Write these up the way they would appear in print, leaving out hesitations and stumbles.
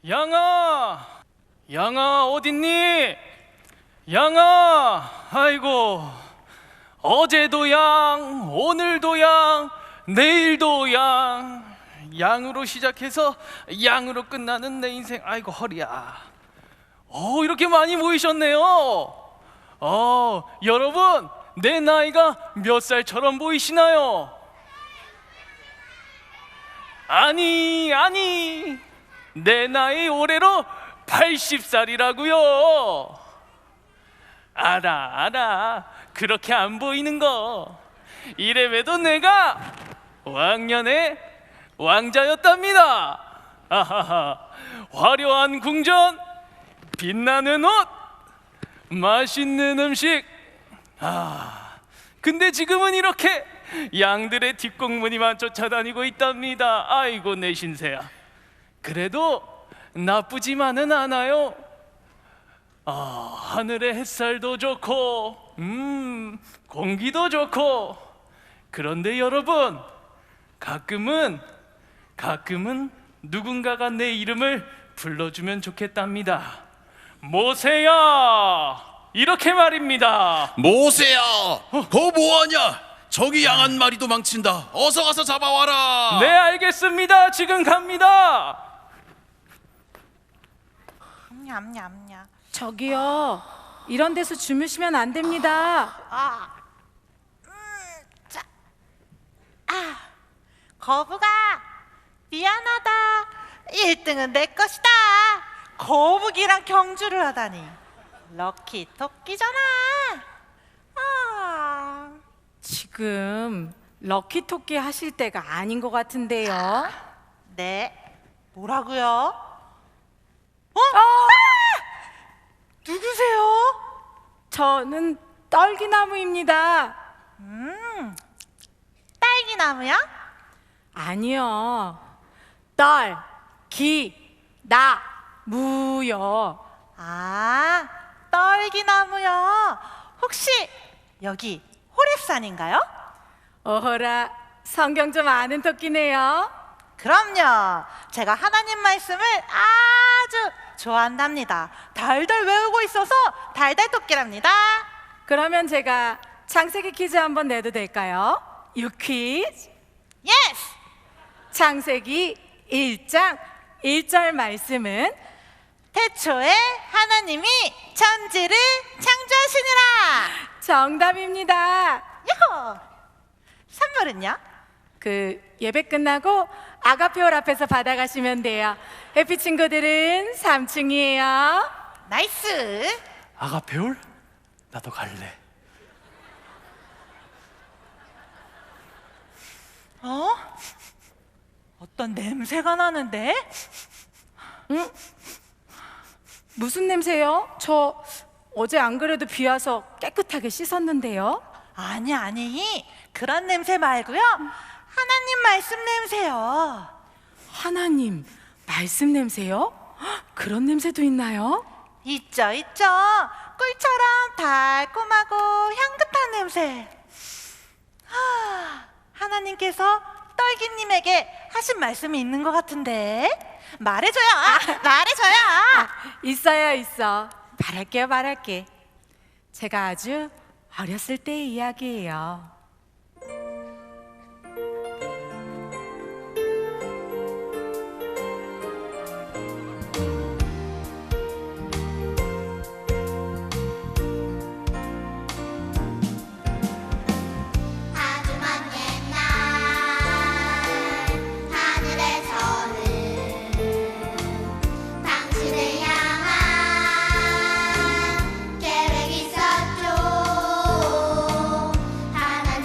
양아, 양아 어딨니? 양아, 아이고, 어제도 양, 오늘도 양, 내일도 양. 양으로 시작해서 양으로 끝나는 내 인생. 아이고 허리야. 이렇게 많이 모이셨네요. 여러분, 내 나이가 몇 살처럼 보이시나요? 아니, 내 나이 올해로 80살이라고요. 알아. 그렇게 안 보이는 거. 이래봬도 내가 왕년에 왕자였답니다. 아하하. 화려한 궁전, 빛나는 옷, 맛있는 음식. 근데 지금은 이렇게 양들의 뒷공무니만 쫓아다니고 있답니다. 아이고 내 신세야. 그래도 나쁘지만은 않아요. 하늘의 햇살도 좋고 공기도 좋고. 그런데 여러분, 가끔은 누군가가 내 이름을 불러주면 좋겠답니다. 모세야, 이렇게 말입니다. 모세야, 거 뭐하냐? 저기 양 한 마리 도망친다. 어서 가서 잡아와라. 네, 알겠습니다. 지금 갑니다. 냠냠냠. 저기요, 이런 데서 주무시면 안 됩니다. 거북아, 미안하다. 1등은 내 것이다. 거북이랑 경주를 하다니. 럭키 토끼잖아. 지금 럭키 토끼 하실 때가 아닌 것 같은데요. 네, 뭐라고요? 누구세요? 저는 떨기나무입니다. 딸기나무야? 아니요, 떨, 기, 나, 무요. 딸기나무요. 혹시 여기 호랩산인가요? 어허라, 성경 좀 아는 토끼네요. 그럼요. 제가 하나님 말씀을 아주 좋아한답니다. 달달 외우고 있어서 달달토끼랍니다. 그러면 제가 창세기 퀴즈 한번 내도 될까요? 유퀴즈. 예스! 창세기 1장 1절 말씀은 태초에 하나님이 천지를 창조하시니라. 정답입니다. 야호! 선물은요? 예배 끝나고 아가페올 앞에서 받아가시면 돼요. 해피 친구들은 3층이에요. 나이스! 아가페올? 나도 갈래. 어떤 냄새가 나는데? 무슨 냄새요? 저 어제 안 그래도 비 와서 깨끗하게 씻었는데요. 아니 그런 냄새 말고요. 하나님 말씀 냄새요. 하나님 말씀 냄새요? 헉, 그런 냄새도 있나요? 있죠. 꿀처럼 달콤하고 향긋한 냄새. 하나님께서 떨기님에게 하신 말씀이 있는 것 같은데. 말해줘요. 말해줘요. 있어. 말할게. 제가 아주 어렸을 때의 이야기예요. 계획 있었죠. 하나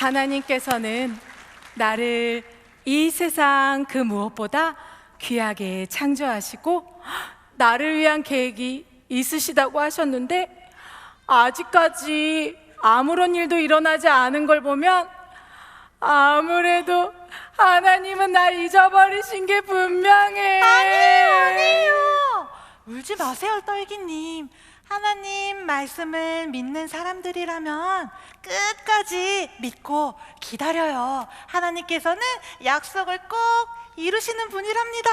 하나님께서는 나를 이 세상 그 무엇보다 귀하게 창조하시고 나를 위한 계획이 있으시다고 하셨는데 아직까지 아무런 일도 일어나지 않은 걸 보면 아무래도 하나님은 날 잊어버리신 게 분명해. 아니에요. 울지 마세요, 딸기님. 하나님 말씀을 믿는 사람들이라면 끝까지 믿고 기다려요. 하나님께서는 약속을 꼭 이루시는 분이랍니다.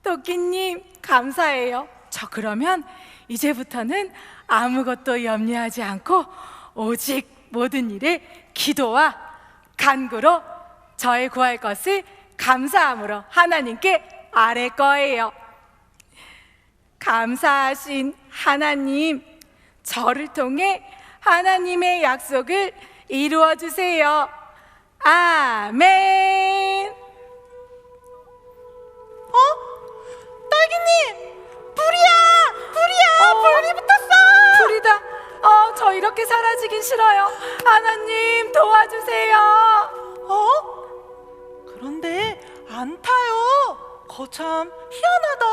토끼님 감사해요. 저 그러면 이제부터는 아무것도 염려하지 않고 오직 모든 일에 기도와 간구로 저의 구할 것을 감사함으로 하나님께 아뢰 거예요. 감사하신 하나님, 저를 통해 하나님의 약속을 이루어 주세요. 아멘. 딸기님, 불이야, 불이 붙었어. 불이다. 저 이렇게 사라지긴 싫어요. 하나님 도와주세요. 그런데 안 타요. 거참 희한하다.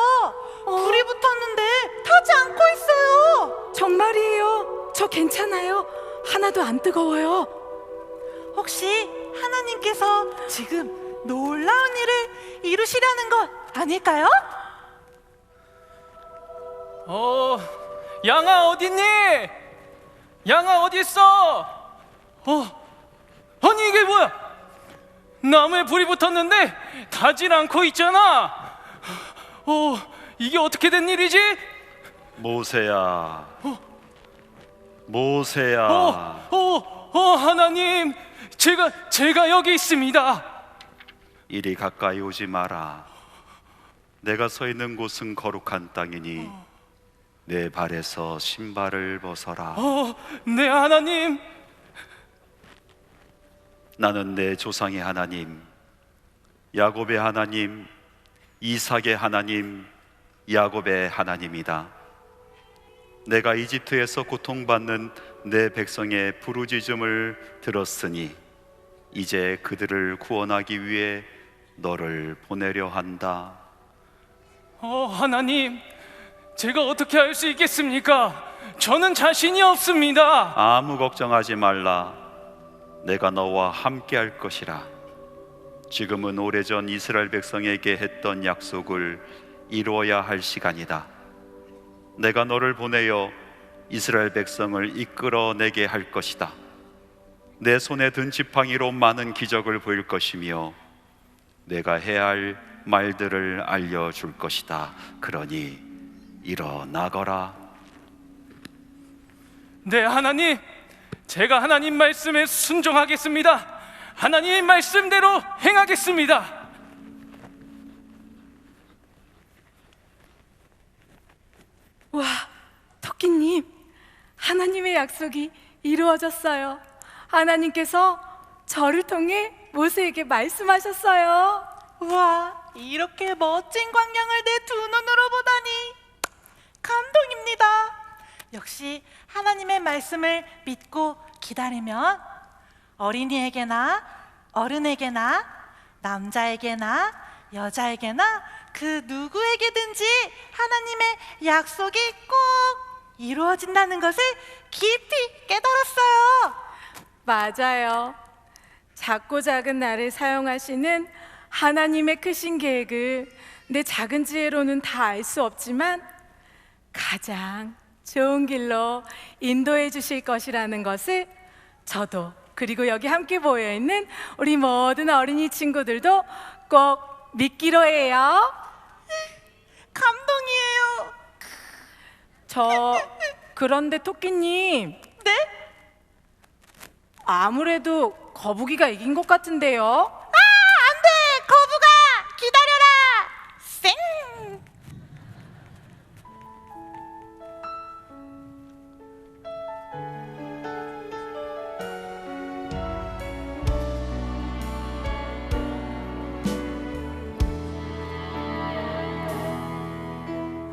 불이 붙었는데 타지 않고 있어요. 정말이에요. 저 괜찮아요. 하나도 안 뜨거워요. 혹시 하나님께서 지금 놀라운 일을 이루시려는 것 아닐까요? 양아 어딨니? 양아 어디 있어? 아니 이게 뭐야? 나무에 불이 붙었는데 타질 않고 있잖아. 이게 어떻게 된 일이지? 모세야, 모세야. 하나님, 제가 여기 있습니다. 이리 가까이 오지 마라. 내가 서 있는 곳은 거룩한 땅이니 내 발에서 신발을 벗어라. 네 하나님. 나는 내 조상의 하나님, 야곱의 하나님, 이삭의 하나님, 야곱의 하나님이다. 내가 이집트에서 고통받는 내 백성의 부르짖음을 들었으니 이제 그들을 구원하기 위해 너를 보내려 한다. 하나님, 제가 어떻게 할 수 있겠습니까? 저는 자신이 없습니다. 아무 걱정하지 말라. 내가 너와 함께 할 것이라. 지금은 오래전 이스라엘 백성에게 했던 약속을 이루어야 할 시간이다. 내가 너를 보내어 이스라엘 백성을 이끌어내게 할 것이다. 내 손에 든 지팡이로 많은 기적을 보일 것이며 내가 해야 할 말들을 알려줄 것이다. 그러니 일어나거라. 네 하나님, 제가 하나님 말씀에 순종하겠습니다. 하나님 말씀대로 행하겠습니다. 와, 토끼님, 하나님의 약속이 이루어졌어요. 하나님께서 저를 통해 모세에게 말씀하셨어요. 와, 이렇게 멋진 광경을 내 두 눈으로 보다니 감동입니다. 역시 하나님의 말씀을 믿고 기다리면 어린이에게나 어른에게나 남자에게나 여자에게나 그 누구에게든지 하나님의 약속이 꼭 이루어진다는 것을 깊이 깨달았어요. 맞아요. 작고 작은 나를 사용하시는 하나님의 크신 계획을 내 작은 지혜로는 다 알 수 없지만 가장 좋은 길로 인도해 주실 것이라는 것을 저도, 그리고 여기 함께 모여 있는 우리 모든 어린이 친구들도 꼭 믿기로 해요. 감동이에요. 그런데 토끼님, 네? 아무래도 거북이가 이긴 것 같은데요? 안 돼! 거북아! 기다려라! 쌩!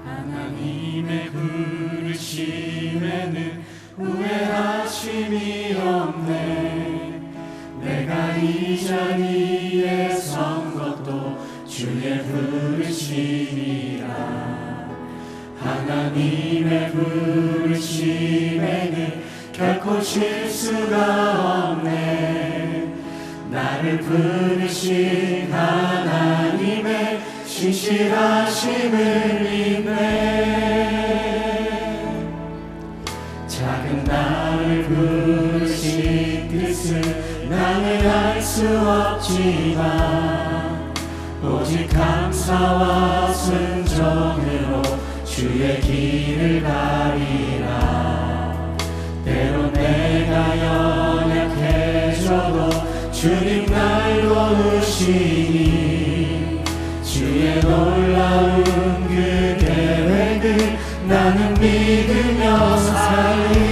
하나님의 부르심에는 후회하심이 없네. 이 자리에 선 것도 주의 부르심이라. 하나님의 부르심에는 결코 실수가 없네. 나를 부르신 하나님의 신실하심을 믿네. 작은 나를 부르신 뜻을 나는 알 수 없지만 오직 감사와 순종으로 주의 길을 가리라. 때론 내가 연약해져도 주님 날 도우시니 주의 놀라운 그 계획을 나는 믿으며 살리.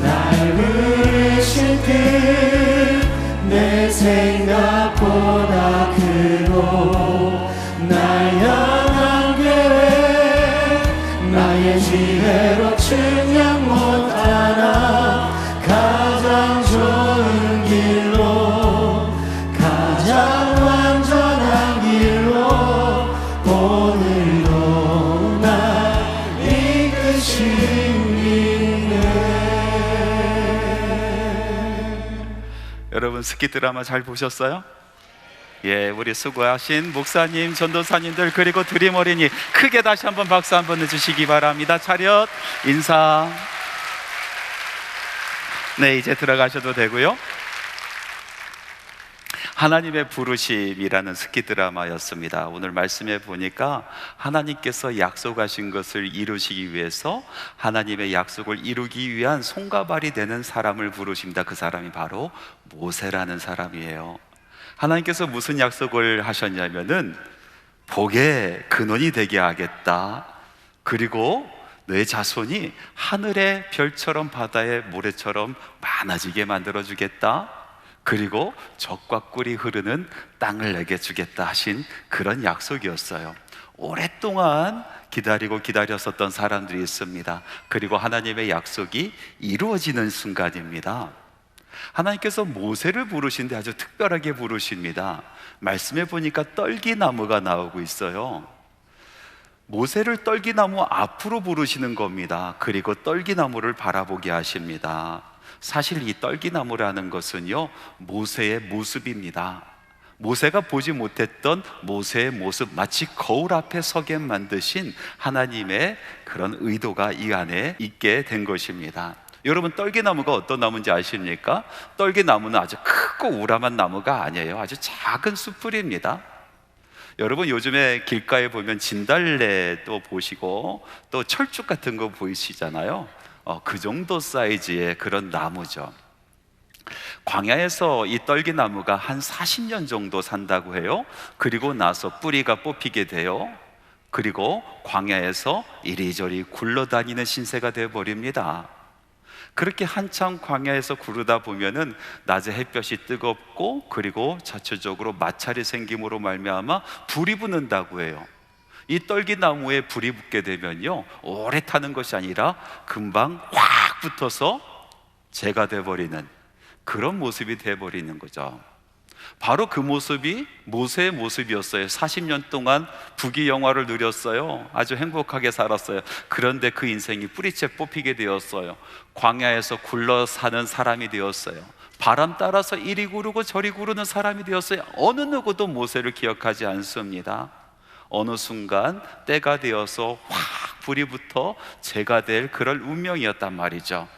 날 부르신 뜻 내 생각보다 크고 날 향한 계획 나의 지혜로 측량 못하나 가장 좋은 길로 가장 완전한 길로 오늘도 날 이끄시네. 여러분 스키 드라마 잘 보셨어요? 예, 우리 수고하신 목사님, 전도사님들 그리고 드림 어린이 크게 다시 한번 박수 한번 내주시기 바랍니다. 차렷 인사. 네, 이제 들어가셔도 되고요. 하나님의 부르심이라는 스키 드라마였습니다. 오늘 말씀해 보니까 하나님께서 약속하신 것을 이루시기 위해서 하나님의 약속을 이루기 위한 손과 발이 되는 사람을 부르십니다. 그 사람이 바로 모세라는 사람이에요. 하나님께서 무슨 약속을 하셨냐면은 복의 근원이 되게 하겠다. 그리고 내 자손이 하늘의 별처럼 바다의 모래처럼 많아지게 만들어주겠다. 그리고 젖과 꿀이 흐르는 땅을 내게 주겠다 하신 그런 약속이었어요. 오랫동안 기다리고 기다렸었던 사람들이 있습니다. 그리고 하나님의 약속이 이루어지는 순간입니다. 하나님께서 모세를 부르신데 아주 특별하게 부르십니다. 말씀해 보니까 떨기나무가 나오고 있어요. 모세를 떨기나무 앞으로 부르시는 겁니다. 그리고 떨기나무를 바라보게 하십니다. 사실 이 떨기나무라는 것은요, 모세의 모습입니다. 모세가 보지 못했던 모세의 모습, 마치 거울 앞에 서게 만드신 하나님의 그런 의도가 이 안에 있게 된 것입니다. 여러분, 떨기나무가 어떤 나무인지 아십니까? 떨기나무는 아주 크고 우람한 나무가 아니에요. 아주 작은 숯불입니다. 여러분, 요즘에 길가에 보면 진달래도 보시고 또 철쭉 같은 거 보이시잖아요. 그 정도 사이즈의 그런 나무죠. 광야에서 이 떨기나무가 한 40년 정도 산다고 해요. 그리고 나서 뿌리가 뽑히게 돼요. 그리고 광야에서 이리저리 굴러다니는 신세가 되어버립니다. 그렇게 한참 광야에서 구르다 보면은 낮에 햇볕이 뜨겁고 그리고 자체적으로 마찰이 생김으로 말미암아 불이 붙는다고 해요. 이 떨기나무에 불이 붙게 되면요, 오래 타는 것이 아니라 금방 확 붙어서 재가 돼버리는 그런 모습이 돼버리는 거죠. 바로 그 모습이 모세의 모습이었어요. 40년 동안 부귀영화를 누렸어요. 아주 행복하게 살았어요. 그런데 그 인생이 뿌리째 뽑히게 되었어요. 광야에서 굴러 사는 사람이 되었어요. 바람 따라서 이리 구르고 저리 구르는 사람이 되었어요. 어느 누구도 모세를 기억하지 않습니다. 어느 순간 때가 되어서 확 불이 붙어 재가 될 그럴 운명이었단 말이죠.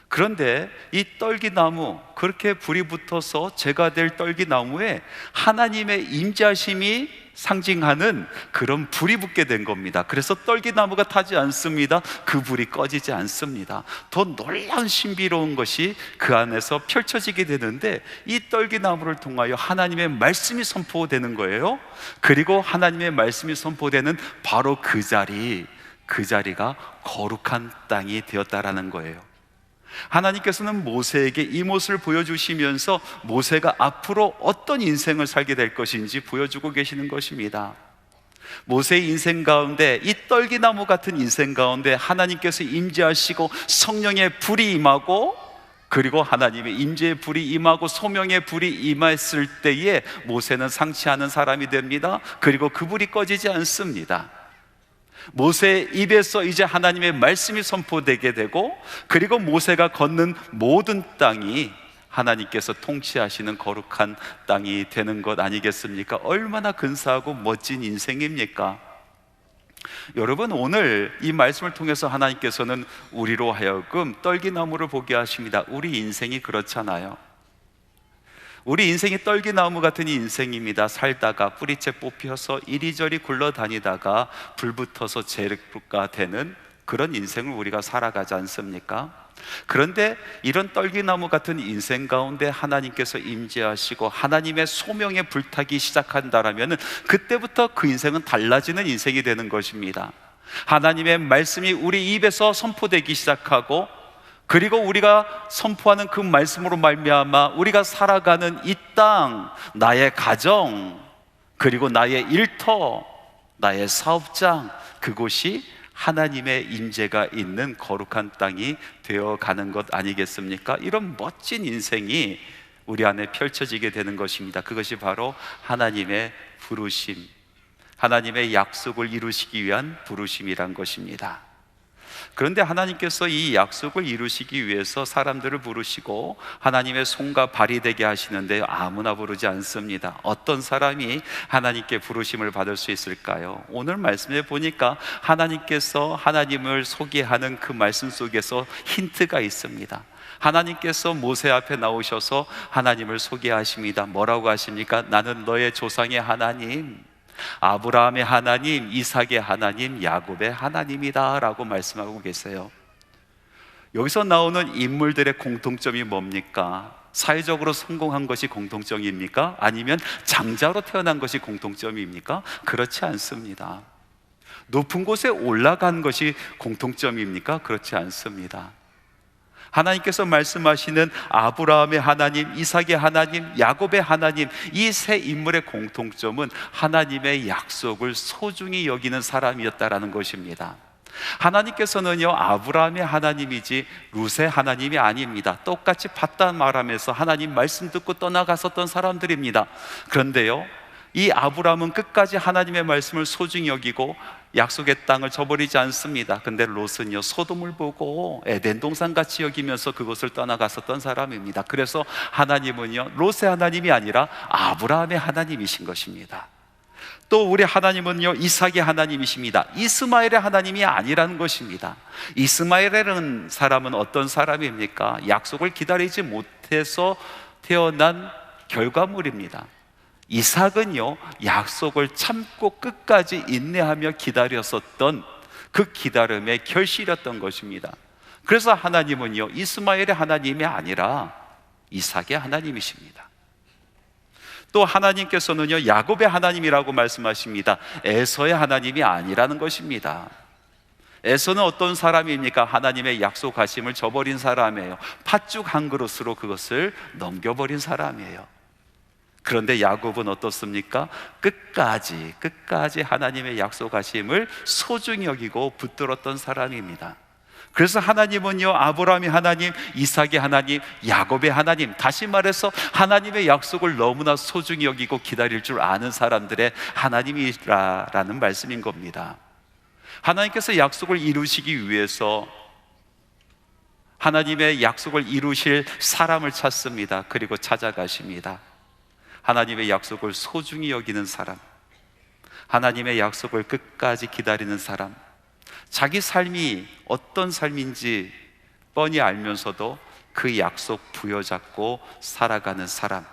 그런데 이 떨기나무, 그렇게 불이 붙어서 재가 될 떨기나무에 하나님의 임재하심이 상징하는 그런 불이 붙게 된 겁니다. 그래서 떨기나무가 타지 않습니다. 그 불이 꺼지지 않습니다. 더 놀라운 신비로운 것이 그 안에서 펼쳐지게 되는데, 이 떨기나무를 통하여 하나님의 말씀이 선포되는 거예요. 그리고 하나님의 말씀이 선포되는 바로 그 자리가 거룩한 땅이 되었다라는 거예요. 하나님께서는 모세에게 이 모습을 보여주시면서 모세가 앞으로 어떤 인생을 살게 될 것인지 보여주고 계시는 것입니다. 모세의 인생 가운데, 이 떨기나무 같은 인생 가운데 하나님께서 임재하시고 성령의 불이 임하고 그리고 하나님의 임재의 불이 임하고 소명의 불이 임했을 때에 모세는 상치하는 사람이 됩니다. 그리고 그 불이 꺼지지 않습니다. 모세의 입에서 이제 하나님의 말씀이 선포되게 되고, 그리고 모세가 걷는 모든 땅이 하나님께서 통치하시는 거룩한 땅이 되는 것 아니겠습니까? 얼마나 근사하고 멋진 인생입니까? 여러분, 오늘 이 말씀을 통해서 하나님께서는 우리로 하여금 떨기나무를 보게 하십니다. 우리 인생이 그렇잖아요. 우리 인생이 떨기나무 같은 인생입니다. 살다가 뿌리째 뽑혀서 이리저리 굴러다니다가 불붙어서 재래가 되는 그런 인생을 우리가 살아가지 않습니까? 그런데 이런 떨기나무 같은 인생 가운데 하나님께서 임재하시고 하나님의 소명에 불타기 시작한다라면 그때부터 그 인생은 달라지는 인생이 되는 것입니다. 하나님의 말씀이 우리 입에서 선포되기 시작하고, 그리고 우리가 선포하는 그 말씀으로 말미암아 우리가 살아가는 이 땅, 나의 가정, 그리고 나의 일터, 나의 사업장, 그곳이 하나님의 임재가 있는 거룩한 땅이 되어가는 것 아니겠습니까? 이런 멋진 인생이 우리 안에 펼쳐지게 되는 것입니다. 그것이 바로 하나님의 부르심, 하나님의 약속을 이루시기 위한 부르심이란 것입니다. 그런데 하나님께서 이 약속을 이루시기 위해서 사람들을 부르시고 하나님의 손과 발이 되게 하시는데 아무나 부르지 않습니다. 어떤 사람이 하나님께 부르심을 받을 수 있을까요? 오늘 말씀에 보니까 하나님께서 하나님을 소개하는 그 말씀 속에서 힌트가 있습니다. 하나님께서 모세 앞에 나오셔서 하나님을 소개하십니다. 뭐라고 하십니까? 나는 너의 조상의 하나님, 아브라함의 하나님, 이삭의 하나님, 야곱의 하나님이다 라고 말씀하고 계세요. 여기서 나오는 인물들의 공통점이 뭡니까? 사회적으로 성공한 것이 공통점입니까? 아니면 장자로 태어난 것이 공통점입니까? 그렇지 않습니다. 높은 곳에 올라간 것이 공통점입니까? 그렇지 않습니다. 하나님께서 말씀하시는 아브라함의 하나님, 이삭의 하나님, 야곱의 하나님, 이 세 인물의 공통점은 하나님의 약속을 소중히 여기는 사람이었다라는 것입니다. 하나님께서는요, 아브라함의 하나님이지 룻의 하나님이 아닙니다. 똑같이 바단 말하면서 하나님 말씀 듣고 떠나갔었던 사람들입니다. 그런데요, 이 아브라함은 끝까지 하나님의 말씀을 소중히 여기고 약속의 땅을 저버리지 않습니다. 근데 롯은요, 소돔을 보고 에덴 동산 같이 여기면서 그곳을 떠나갔었던 사람입니다. 그래서 하나님은요, 롯의 하나님이 아니라 아브라함의 하나님이신 것입니다. 또 우리 하나님은요, 이삭의 하나님이십니다. 이스마엘의 하나님이 아니라는 것입니다. 이스마엘이라는 사람은 어떤 사람입니까? 약속을 기다리지 못해서 태어난 결과물입니다. 이삭은요, 약속을 참고 끝까지 인내하며 기다렸었던 그 기다림의 결실이었던 것입니다. 그래서 하나님은요, 이스마엘의 하나님이 아니라 이삭의 하나님이십니다. 또 하나님께서는요, 야곱의 하나님이라고 말씀하십니다. 에서의 하나님이 아니라는 것입니다. 에서는 어떤 사람입니까? 하나님의 약속하심을 저버린 사람이에요. 팥죽 한 그릇으로 그것을 넘겨버린 사람이에요. 그런데 야곱은 어떻습니까? 끝까지 하나님의 약속하심을 소중히 여기고 붙들었던 사람입니다. 그래서 하나님은요, 아브라함의 하나님, 이삭의 하나님, 야곱의 하나님, 다시 말해서 하나님의 약속을 너무나 소중히 여기고 기다릴 줄 아는 사람들의 하나님이라는 말씀인 겁니다. 하나님께서 약속을 이루시기 위해서 하나님의 약속을 이루실 사람을 찾습니다. 그리고 찾아가십니다. 하나님의 약속을 소중히 여기는 사람, 하나님의 약속을 끝까지 기다리는 사람, 자기 삶이 어떤 삶인지 뻔히 알면서도 그 약속 부여잡고 살아가는 사람,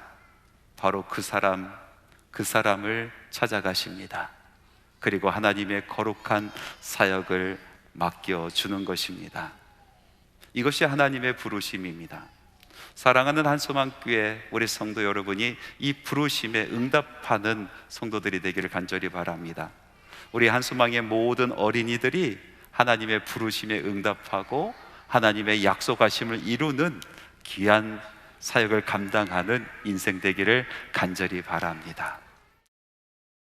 바로 그 사람을 찾아가십니다. 그리고 하나님의 거룩한 사역을 맡겨주는 것입니다. 이것이 하나님의 부르심입니다. 사랑하는 한소망교회 우리 성도 여러분이 이 부르심에 응답하는 성도들이 되기를 간절히 바랍니다. 우리 한소망의 모든 어린이들이 하나님의 부르심에 응답하고 하나님의 약속하심을 이루는 귀한 사역을 감당하는 인생 되기를 간절히 바랍니다.